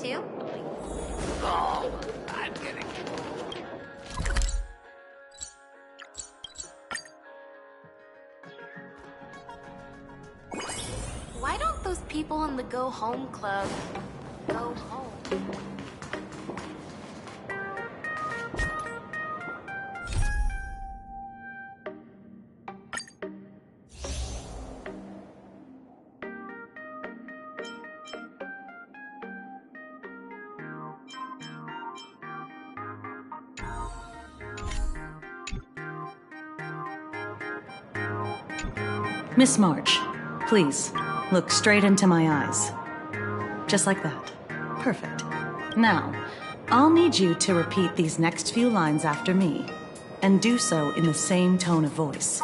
too? Oh, I'm kidding. Why don't those people in the Go Home Club go home? Miss March, please, look straight into my eyes. Just like that. Perfect. Now, I'll need you to repeat these next few lines after me, and do so in the same tone of voice.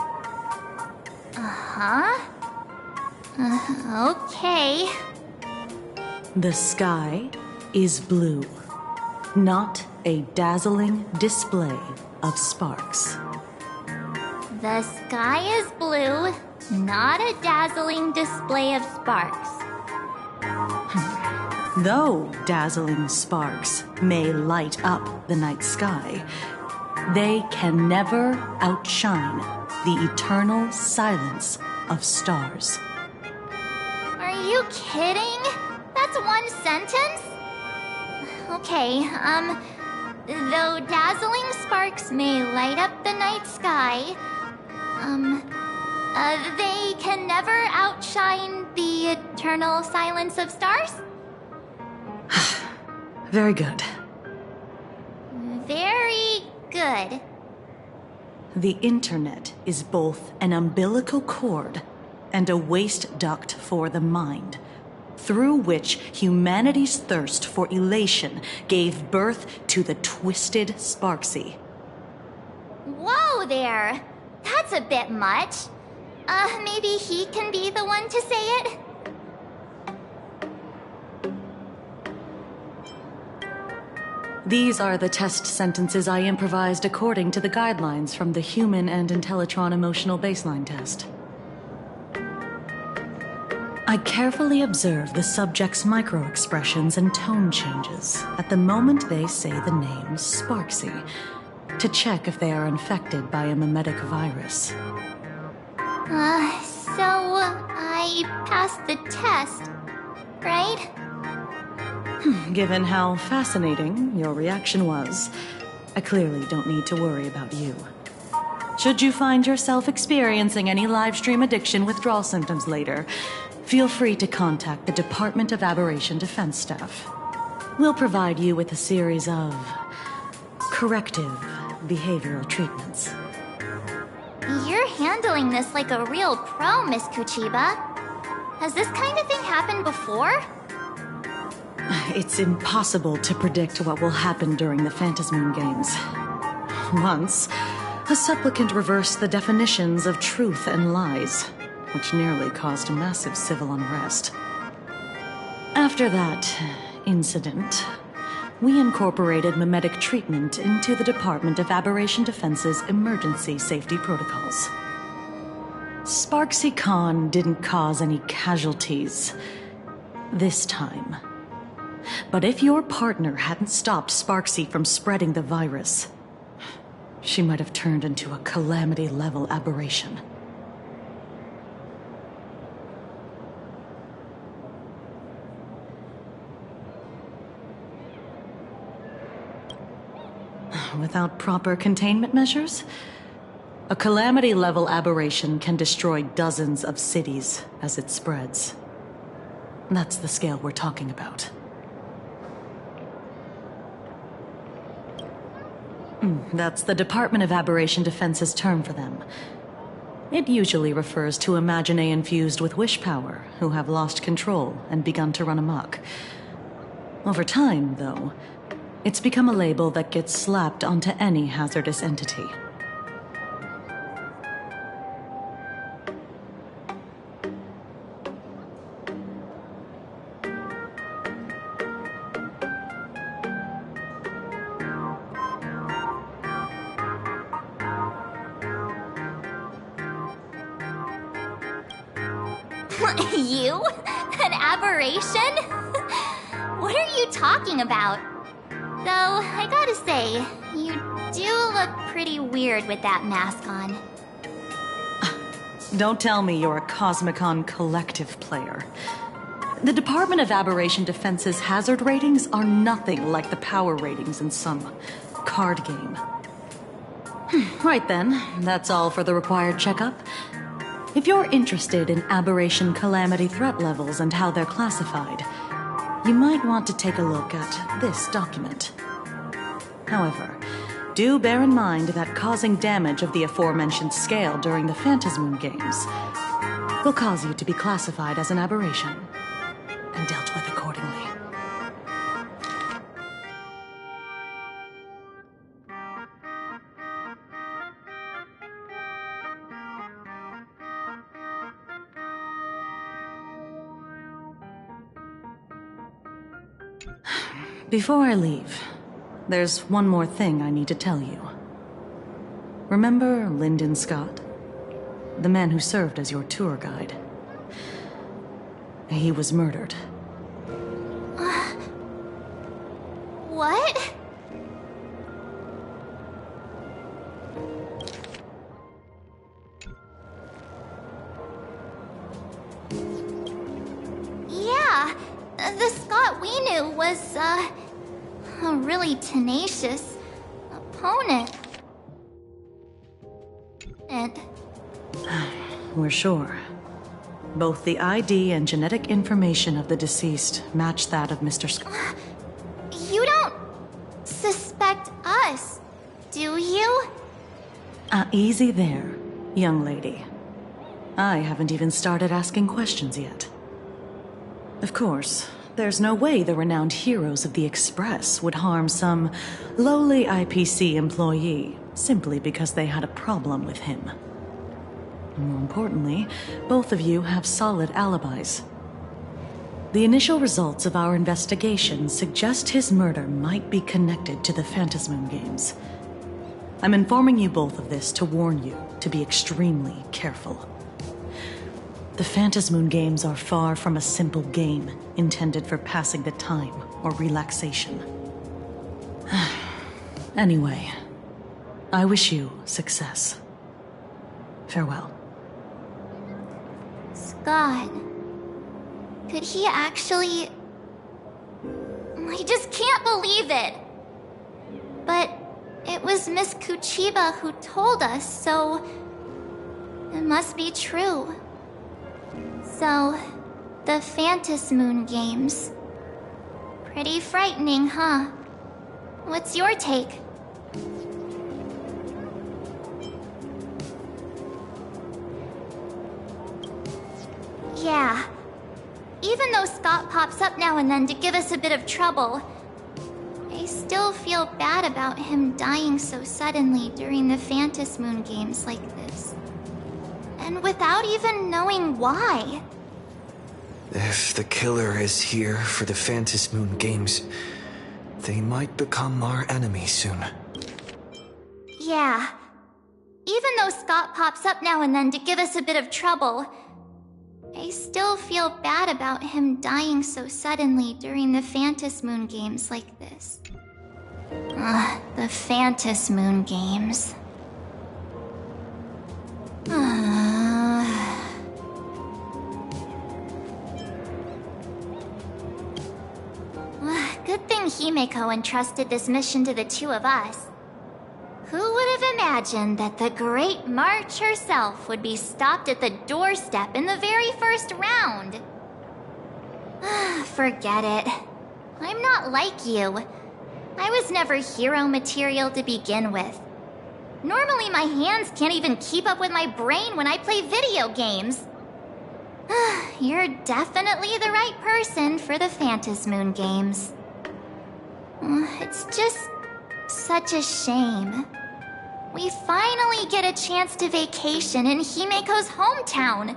Okay. The sky is blue, not a dazzling display of sparks. The sky is blue, not a dazzling display of sparks. Though dazzling sparks may light up the night sky, they can never outshine the eternal silence of stars. Are you kidding? That's one sentence? Okay, though dazzling sparks may light up the night sky, they can never outshine the eternal silence of stars? Very good. Very good. The internet is both an umbilical cord and a waste duct for the mind, through which humanity's thirst for elation gave birth to the twisted Sparksy. Whoa there! That's a bit much. Maybe he can be the one to say it? These are the test sentences I improvised according to the guidelines from the Human and Intellitron Emotional Baseline Test. I carefully observe the subject's micro-expressions and tone changes at the moment they say the name Sparksy, to check if they are infected by a mimetic virus. So I passed the test, right? Given how fascinating your reaction was, I clearly don't need to worry about you. Should you find yourself experiencing any live stream addiction withdrawal symptoms later, feel free to contact the Department of Aberration Defense staff. We'll provide you with a series of corrective behavioral treatments. You're handling this like a real pro, Miss Kuchiba. Has this kind of thing happened before? It's impossible to predict what will happen during the Phantasmoon Games. Once, a supplicant reversed the definitions of truth and lies, which nearly caused massive civil unrest. After that incident, we incorporated mimetic treatment into the Department of Aberration Defense's emergency safety protocols. Sparksy Khan didn't cause any casualties this time. But if your partner hadn't stopped Sparksy from spreading the virus, she might have turned into a calamity-level aberration. Without proper containment measures, a calamity-level aberration can destroy dozens of cities as it spreads. That's the scale we're talking about. That's the Department of Aberration Defense's term for them. It usually refers to Imaginae infused with wish power who have lost control and begun to run amok. Over time, though, it's become a label that gets slapped onto any hazardous entity. You? An aberration? What are you talking about? Though, I gotta say, you do look pretty weird with that mask on. Don't tell me you're a Cosmicon collective player. The Department of Aberration Defense's hazard ratings are nothing like the power ratings in some card game. Right then, that's all for the required checkup. If you're interested in aberration calamity threat levels and how they're classified, you might want to take a look at this document. However, do bear in mind that causing damage of the aforementioned scale during the Phantasmoon games will cause you to be classified as an aberration and dealt with accordingly. Before I leave, there's one more thing I need to tell you. Remember Lyndon Scott? The man who served as your tour guide. He was murdered. What? Yeah, the Scott we knew was, a really tenacious opponent. We're sure. Both the ID and genetic information of the deceased match that of Mr. Scott. You don't suspect us, do you? Easy there, young lady. I haven't even started asking questions yet. Of course, there's no way the renowned heroes of the Express would harm some lowly IPC employee simply because they had a problem with him. More importantly, both of you have solid alibis. The initial results of our investigation suggest his murder might be connected to the Phantasmoon games. I'm informing you both of this to warn you to be extremely careful. The Phantasmoon games are far from a simple game intended for passing the time or relaxation. Anyway, I wish you success. Farewell. Scott. Could he actually... I just can't believe it! But it was Miss Kuchiba who told us, so... it must be true. So, the Phantasmoon games. Pretty frightening, huh? What's your take? Yeah. Even though Scott pops up now and then to give us a bit of trouble, I still feel bad about him dying so suddenly during the Phantasmoon games like this. And without even knowing why. If the killer is here for the Phantasmoon games, they might become our enemy soon. Yeah. Even though Scott pops up now and then to give us a bit of trouble, I still feel bad about him dying so suddenly during the Phantasmoon games like this. The Phantasmoon games. Good thing Himeko entrusted this mission to the two of us. Who would have imagined that the Great March herself would be stopped at the doorstep in the very first round? Forget it. I'm not like you. I was never hero material to begin with. Normally my hands can't even keep up with my brain when I play video games. You're definitely the right person for the Phantasmoon games. It's just such a shame. We finally get a chance to vacation in Himeko's hometown.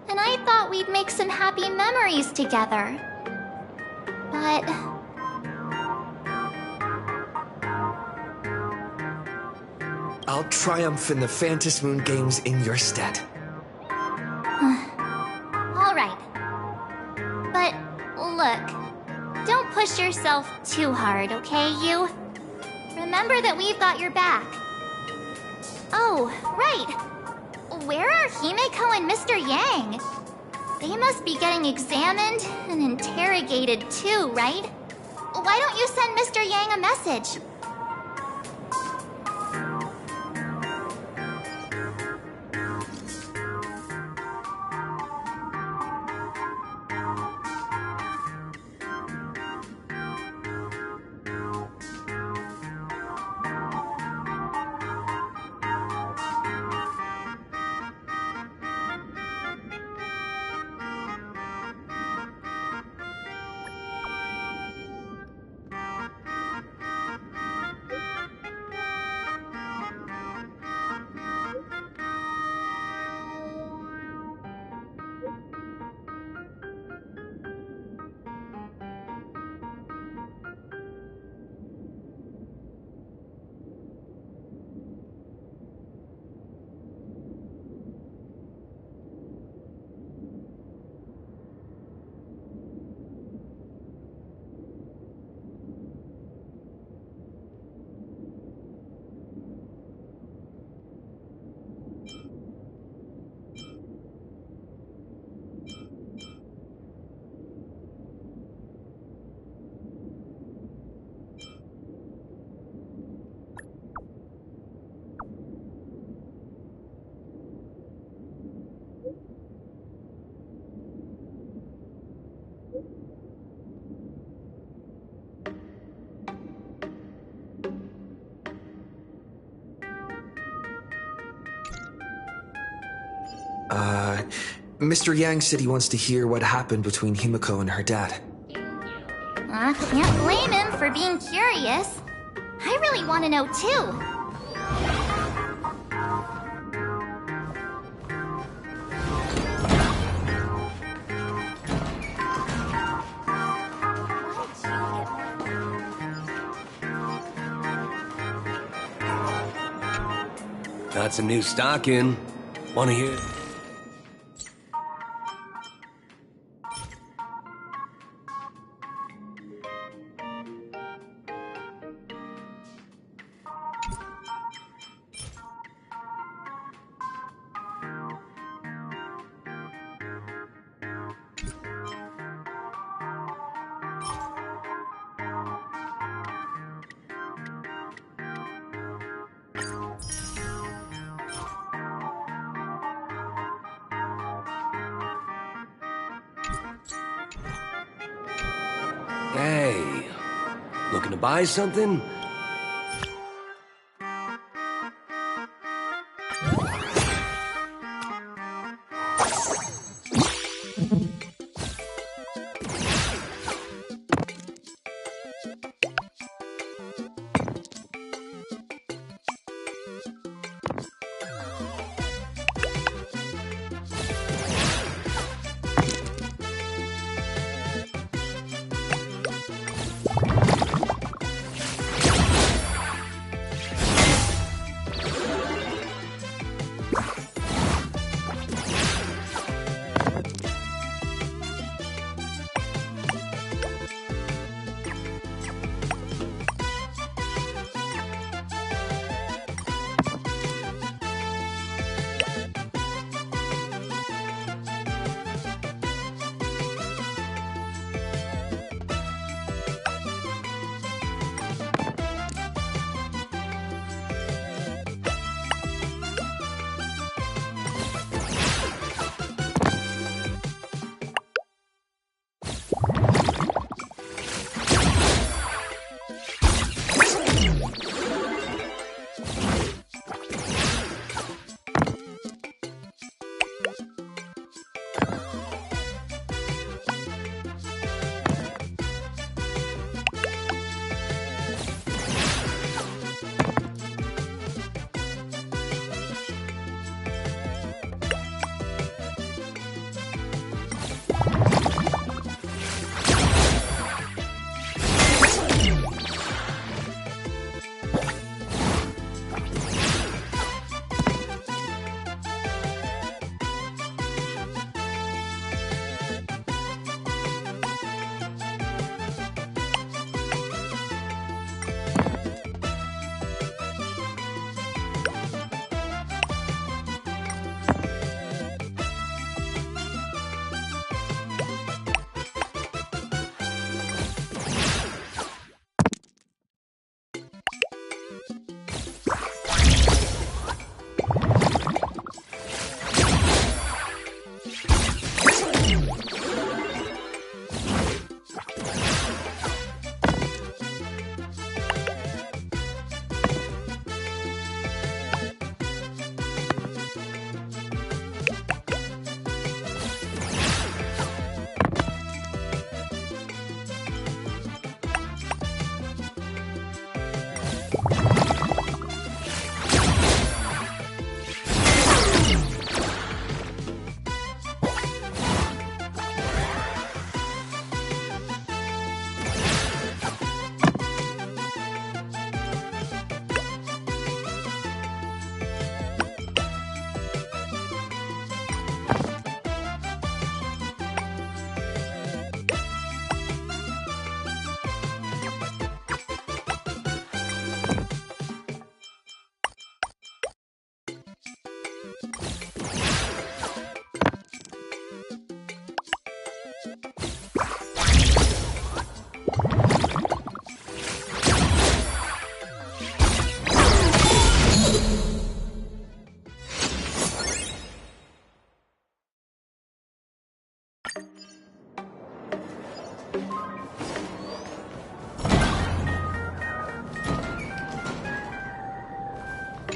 And I thought we'd make some happy memories together. But... I'll triumph in the Phantasmoon games in your stead. All right. But look, don't yourself too hard, okay, you? Remember that we've got your back. Oh, right. Where are Himeko and Mr. Yang? They must be getting examined and interrogated too, right? Why don't you send Mr. Yang a message? Mr. Yang said he wants to hear what happened between Himeko and her dad. I can't blame him for being curious. I really want to know too. Got some new stock in. Wanna hear? Hey, looking to buy something?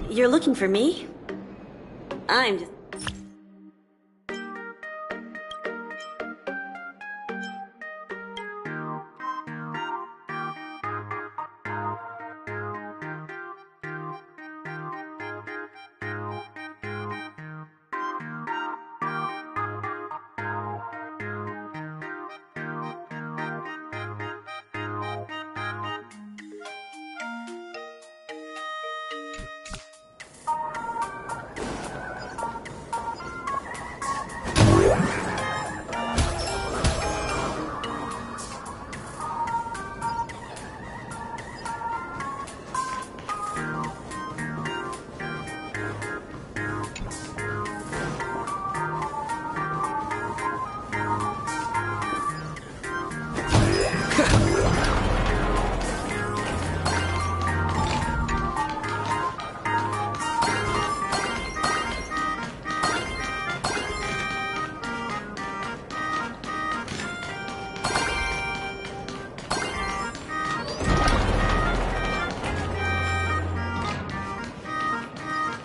You're looking for me? I'm just...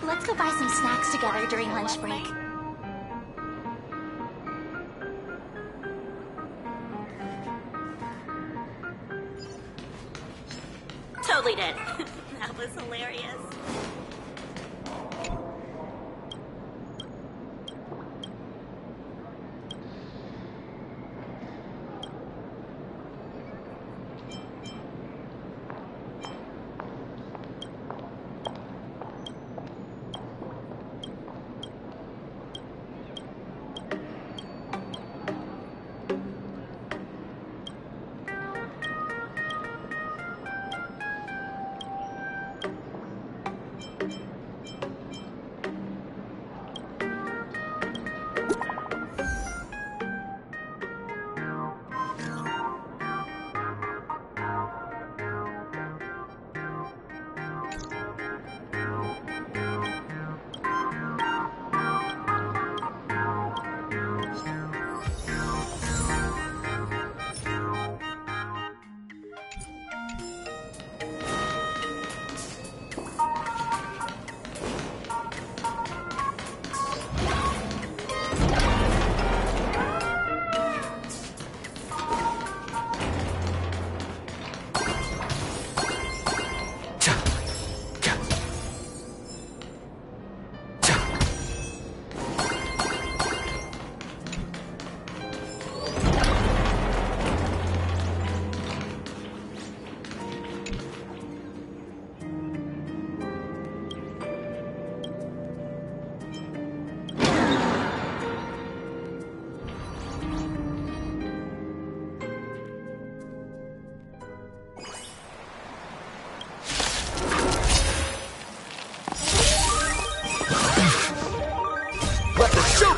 Let's go buy some snacks together during lunch break. Totally did. That was hilarious.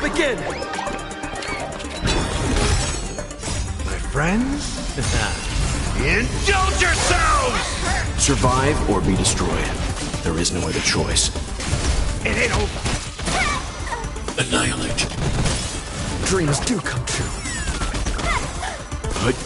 Begin! My friends? Indulge yourselves! Survive or be destroyed. There is no other choice. It ain't over. Annihilate. Dreams do come true. But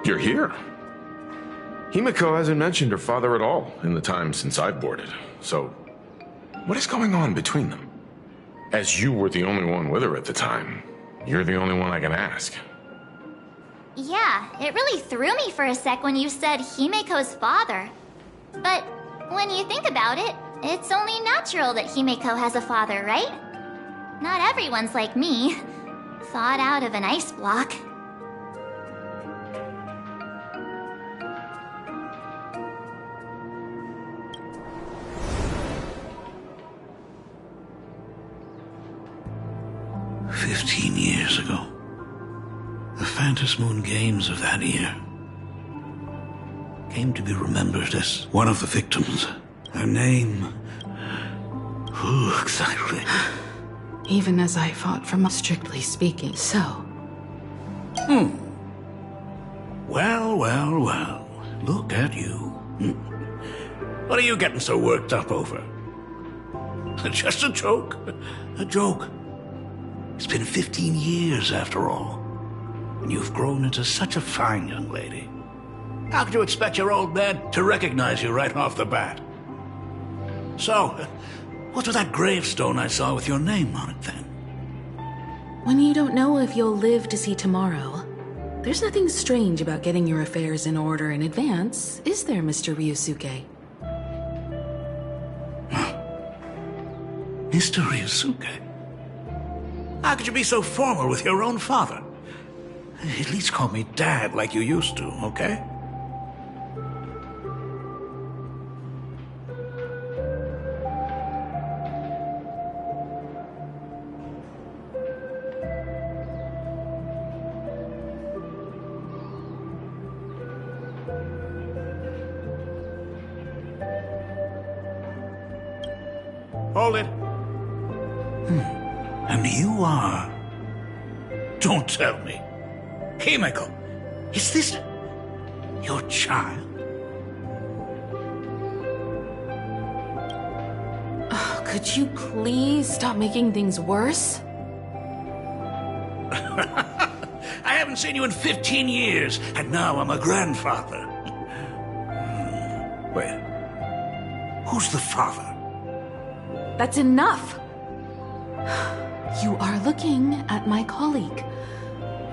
You're here. Himiko hasn't mentioned her father at all in the time since I've boarded. So, what is going on between them? As you were the only one with her at the time, you're the only one I can ask. Yeah, it really threw me for a sec when you said Himiko's father. But when you think about it, it's only natural that Himiko has a father, right? Not everyone's like me, thawed out of an ice block. Years ago, the Phantom Moon Games of that year came to be remembered as one of the victims. Her name... Who exactly? Even as I fought from strictly speaking, so... Well, look at you. What are you getting so worked up over? Just a joke. A joke. It's been 15 years, after all, and you've grown into such a fine young lady. How could you expect your old man to recognize you right off the bat? So, what's with that gravestone I saw with your name on it, then? When you don't know if you'll live to see tomorrow, there's nothing strange about getting your affairs in order in advance, is there, Mr. Ryusuke? Mr. Ryusuke? How could you be so formal with your own father? At least call me Dad like you used to, okay? Hold it. And you are... Don't tell me. Himiko, is this your child? Oh, could you please stop making things worse? I haven't seen you in 15 years, and now I'm a grandfather. Wait. Who's the father? That's enough! You are looking at my colleague.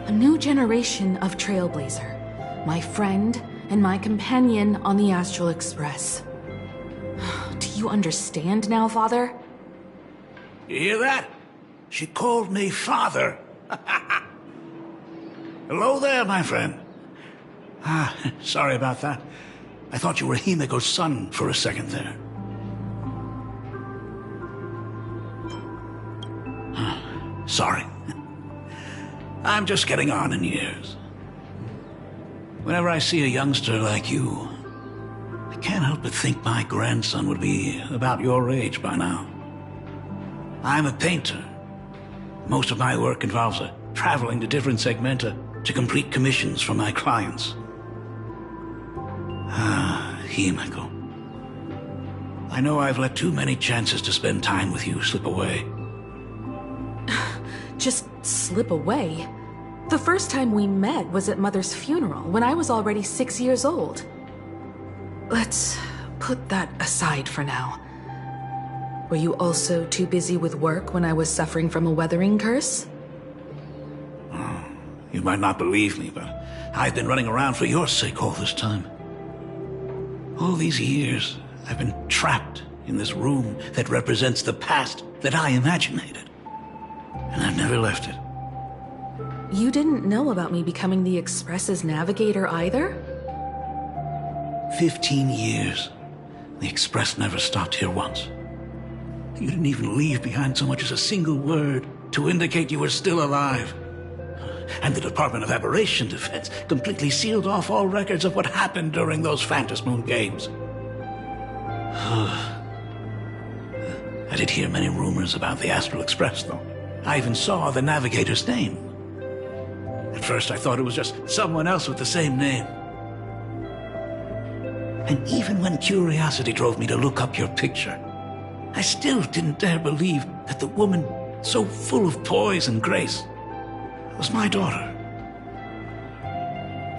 A new generation of Trailblazer. My friend and my companion on the Astral Express. Do you understand now, Father? You hear that? She called me father. Hello there, my friend. Sorry about that. I thought you were Himiko's son for a second there. Sorry. I'm just getting on in years. Whenever I see a youngster like you, I can't help but think my grandson would be about your age by now. I'm a painter. Most of my work involves traveling to different segmenta to complete commissions for my clients. Himiko. I know I've let too many chances to spend time with you slip away. Just slip away? The first time we met was at Mother's funeral, when I was already 6 years old. Let's put that aside for now. Were you also too busy with work when I was suffering from a weathering curse? You might not believe me, but I've been running around for your sake all this time. All these years, I've been trapped in this room that represents the past that I imaginated. And I've never left it. You didn't know about me becoming the Express's navigator either? 15 years. The Express never stopped here once. You didn't even leave behind so much as a single word to indicate you were still alive. And the Department of Aberration Defense completely sealed off all records of what happened during those Phantom Moon Games. I did hear many rumors about the Astral Express, though. I even saw the navigator's name. At first I thought it was just someone else with the same name. And even when curiosity drove me to look up your picture, I still didn't dare believe that the woman so full of poise and grace was my daughter.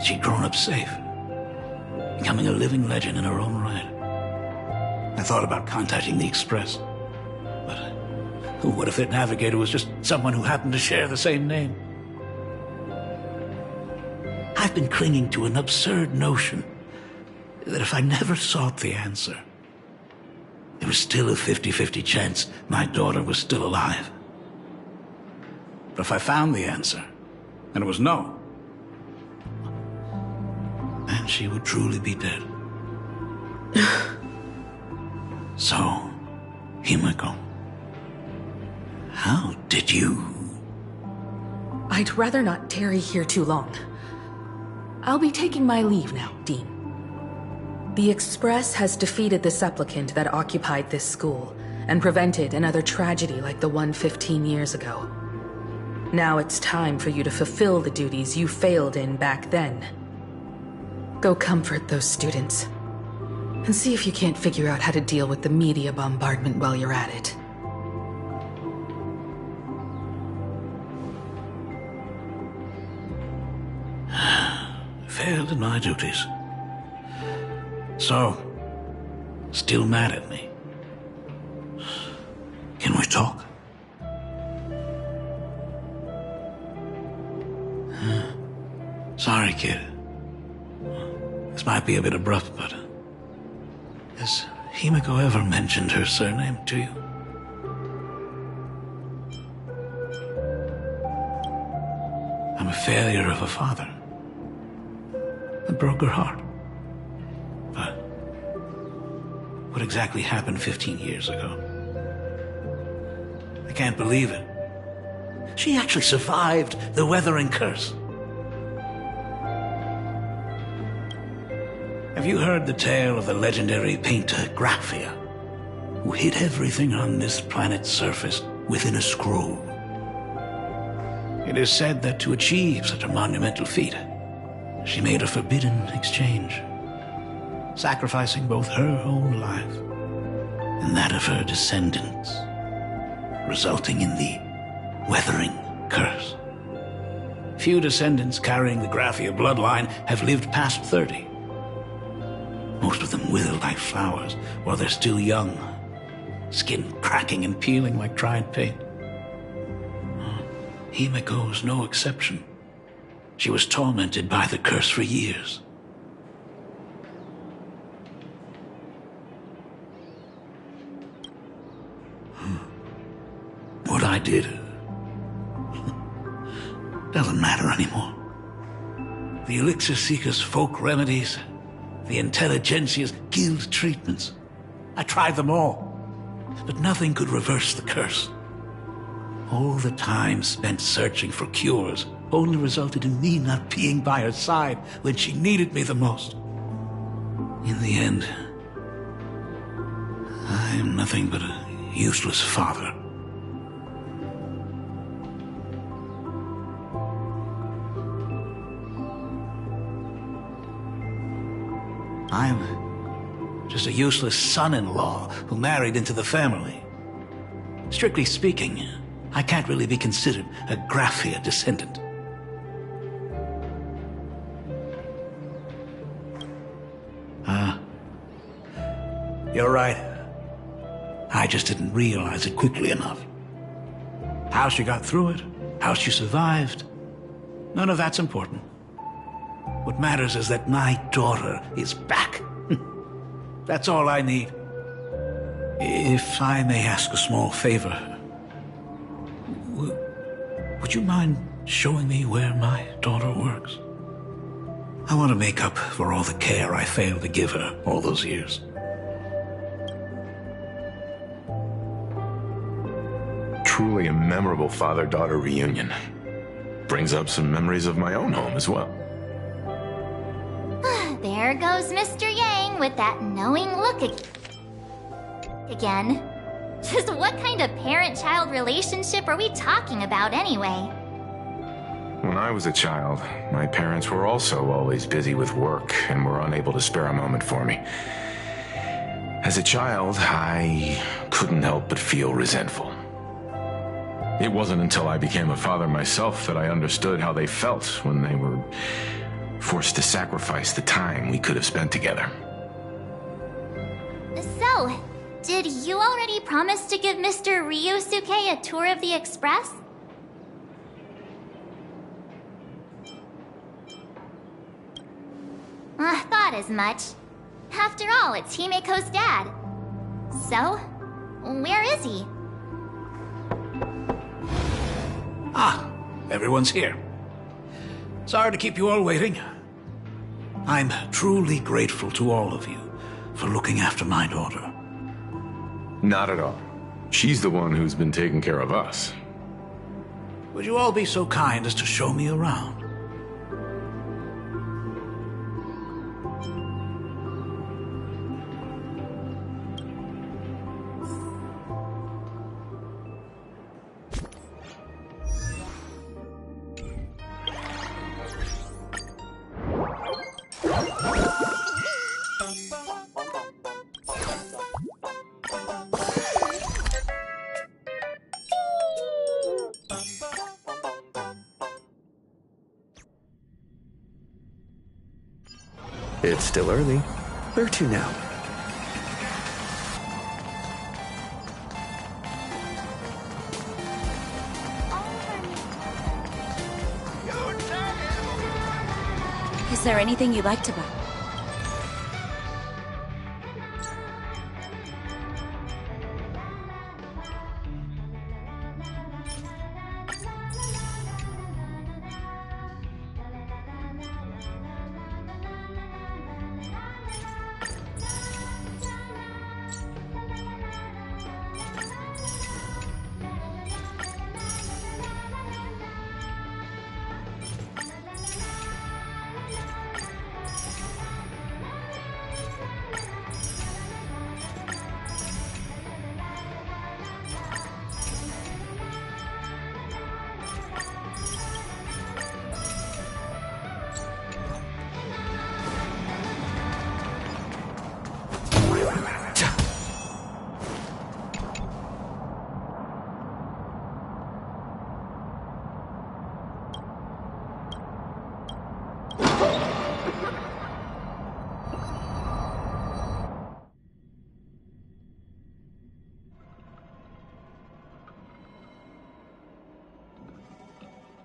She'd grown up safe, becoming a living legend in her own right. I thought about contacting the Express, but what if their navigator was just someone who happened to share the same name? I've been clinging to an absurd notion that if I never sought the answer, there was still a 50-50 chance my daughter was still alive. But if I found the answer, and it was no, then she would truly be dead. So, Himiko, how did you... I'd rather not tarry here too long. I'll be taking my leave now, Dean. The Express has defeated the supplicant that occupied this school and prevented another tragedy like the one 15 years ago. Now it's time for you to fulfill the duties you failed in back then. Go comfort those students, and see if you can't figure out how to deal with the media bombardment while you're at it. Failed in my duties. So, still mad at me? Can we talk? Sorry, kid. This might be a bit abrupt, but... has Himiko ever mentioned her surname to you? I'm a failure of a father. It broke her heart. But what exactly happened 15 years ago? I can't believe it. She actually survived the weathering curse. Have you heard the tale of the legendary painter Graphia, who hid everything on this planet's surface within a scroll? It is said that to achieve such a monumental feat, she made a forbidden exchange, sacrificing both her own life and that of her descendants, resulting in the weathering curse. Few descendants carrying the Graphia bloodline have lived past 30. Most of them wither like flowers while they're still young, skin cracking and peeling like dried paint. Himiko was no exception. She was tormented by the curse for years. What I did doesn't matter anymore. The Elixir Seekers' folk remedies, the Intelligentsia's guild treatments. I tried them all, but nothing could reverse the curse. All the time spent searching for cures only resulted in me not being by her side when she needed me the most. In the end, I am nothing but a useless father. I'm just a useless son-in-law who married into the family. Strictly speaking, I can't really be considered a Graphia descendant. You're right. I just didn't realize it quickly enough. How she got through it, how she survived, none of that's important. What matters is that my daughter is back. That's all I need. If I may ask a small favor, would you mind showing me where my daughter works? I want to make up for all the care I failed to give her all those years. Truly a memorable father-daughter reunion. Brings up some memories of my own home as well. There goes Mr. Yang with that knowing look again. Just what kind of parent-child relationship are we talking about anyway? When I was a child, my parents were also always busy with work and were unable to spare a moment for me. As a child, I couldn't help but feel resentful. It wasn't until I became a father myself that I understood how they felt when they were forced to sacrifice the time we could have spent together. So, did you already promise to give Mr. Ryusuke a tour of the Express? Thought as much. After all, it's Himeko's dad. So, where is he? Ah, everyone's here. Sorry to keep you all waiting. I'm truly grateful to all of you for looking after my daughter. Not at all. She's the one who's been taking care of us. Would you all be so kind as to show me around? It's still early. Where to now? Is there anything you'd like to buy?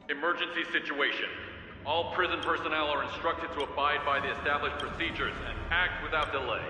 Emergency situation. All prison personnel are instructed to abide by the established procedures and act without delay.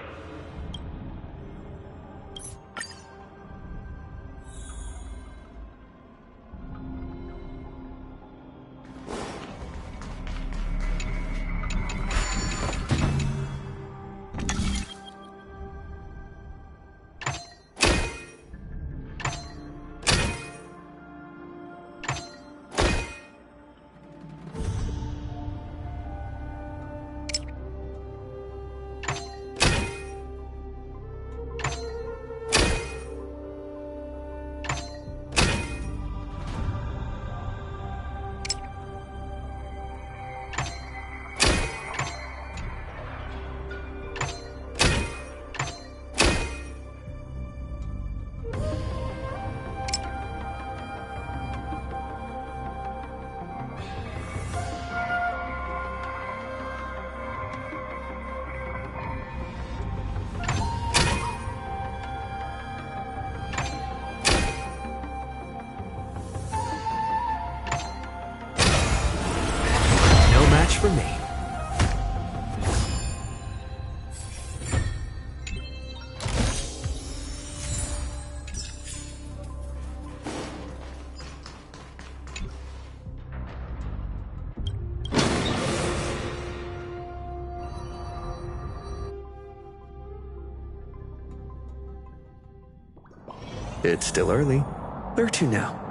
For me. It's still early. Where to now?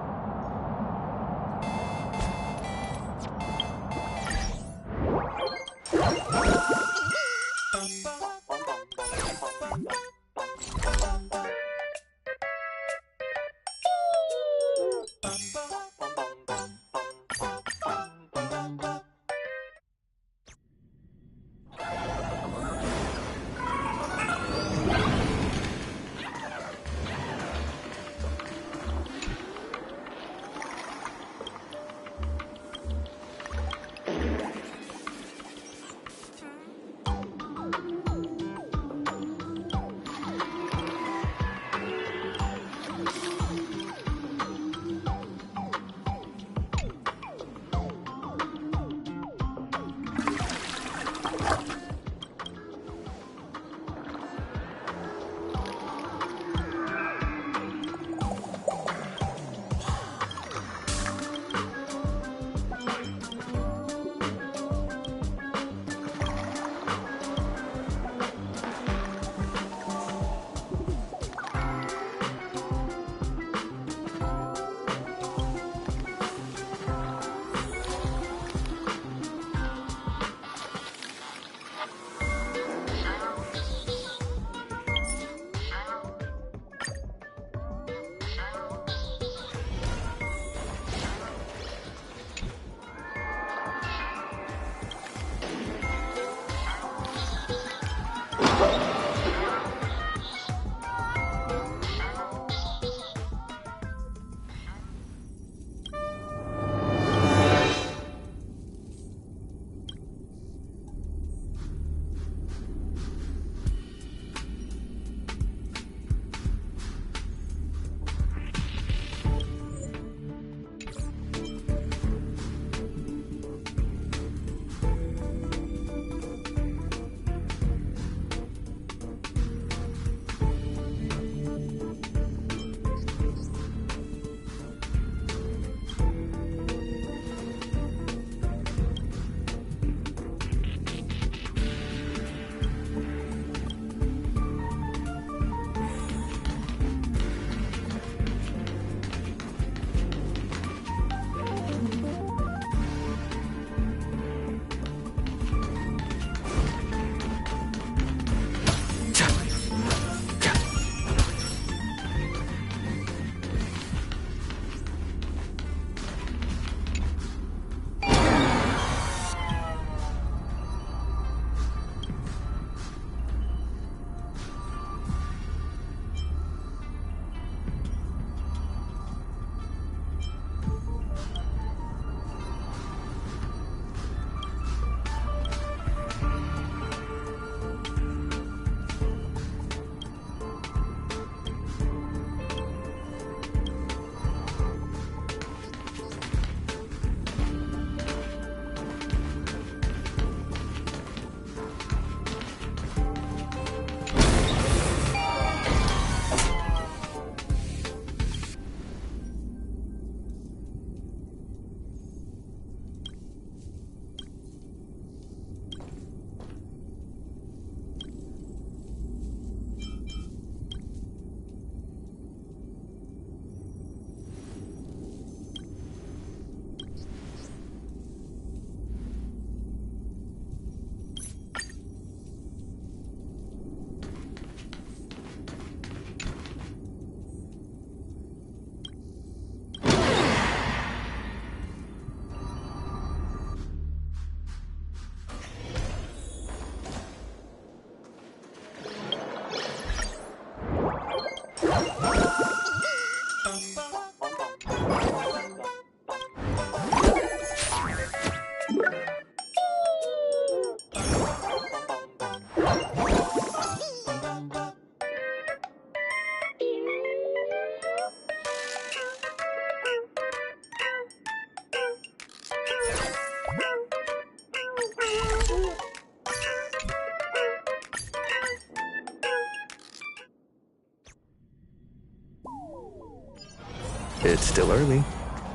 It's still early.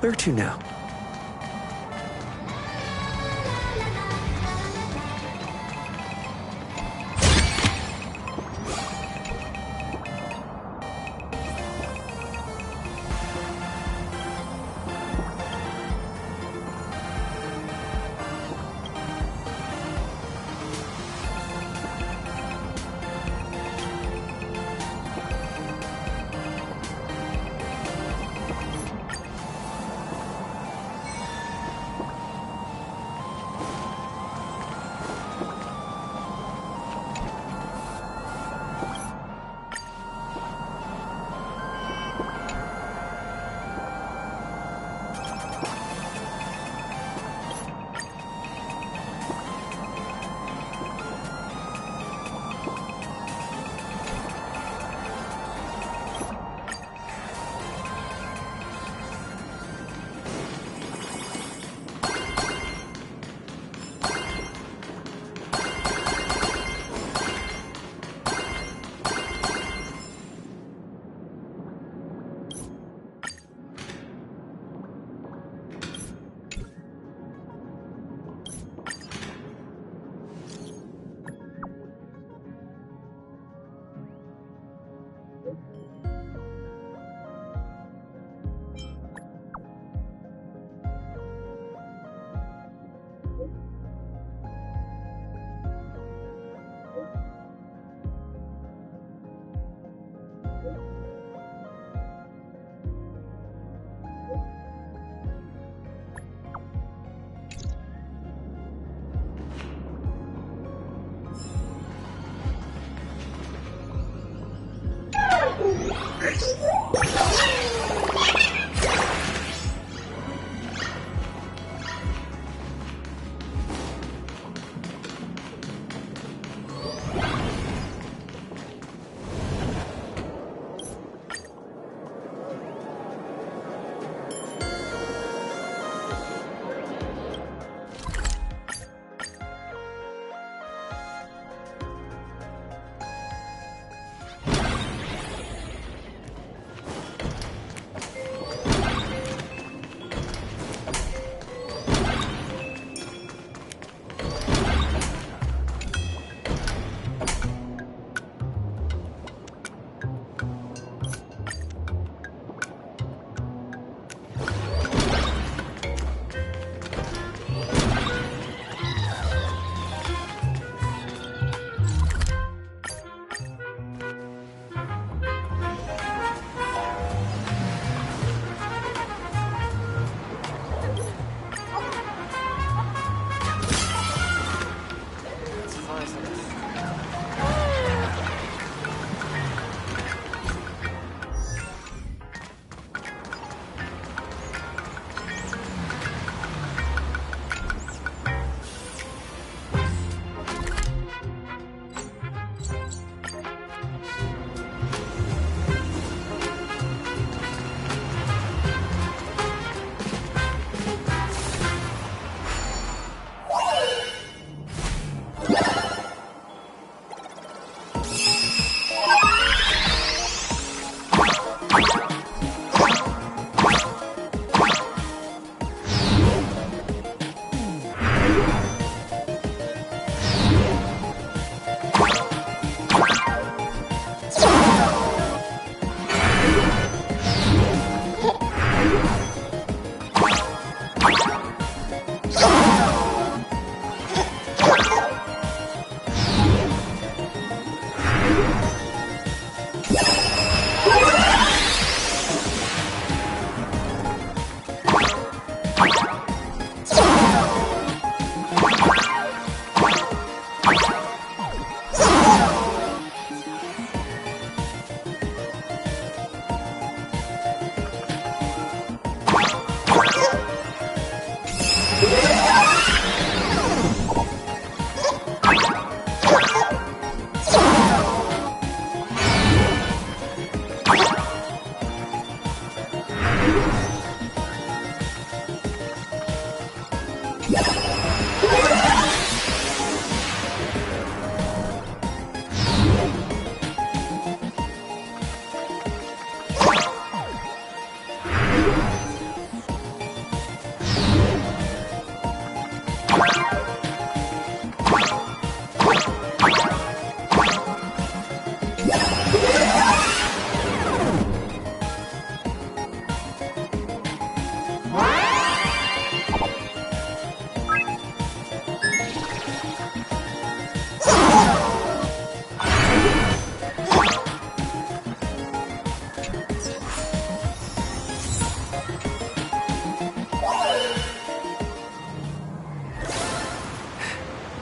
Where to now?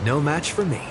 No match for me.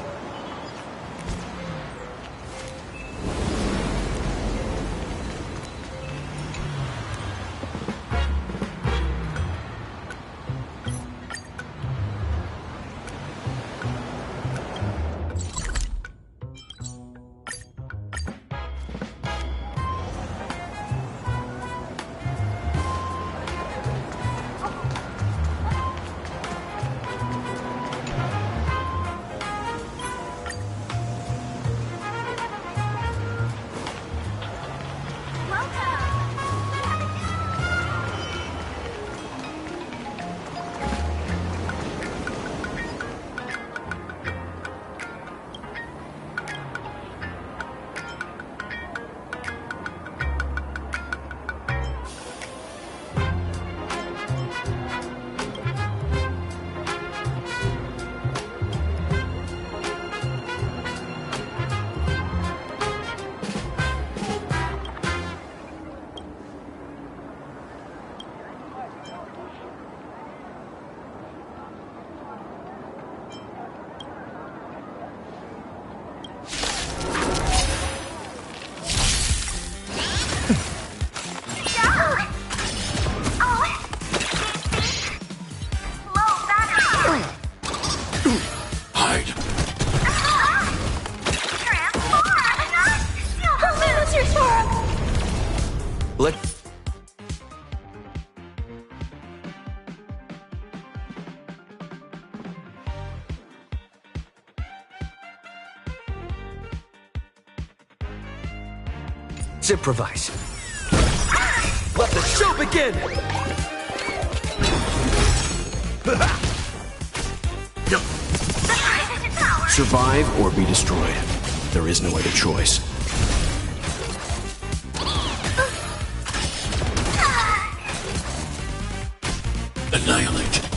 Improvise. Let the show begin! Survive or be destroyed. There is no other choice. Annihilate.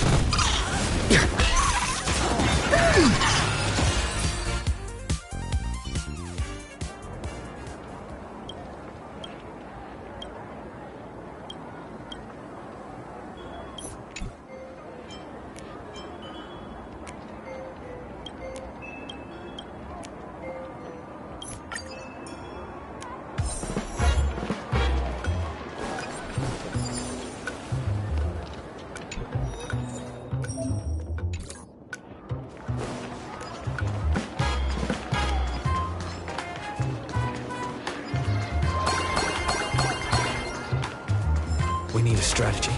We need a strategy.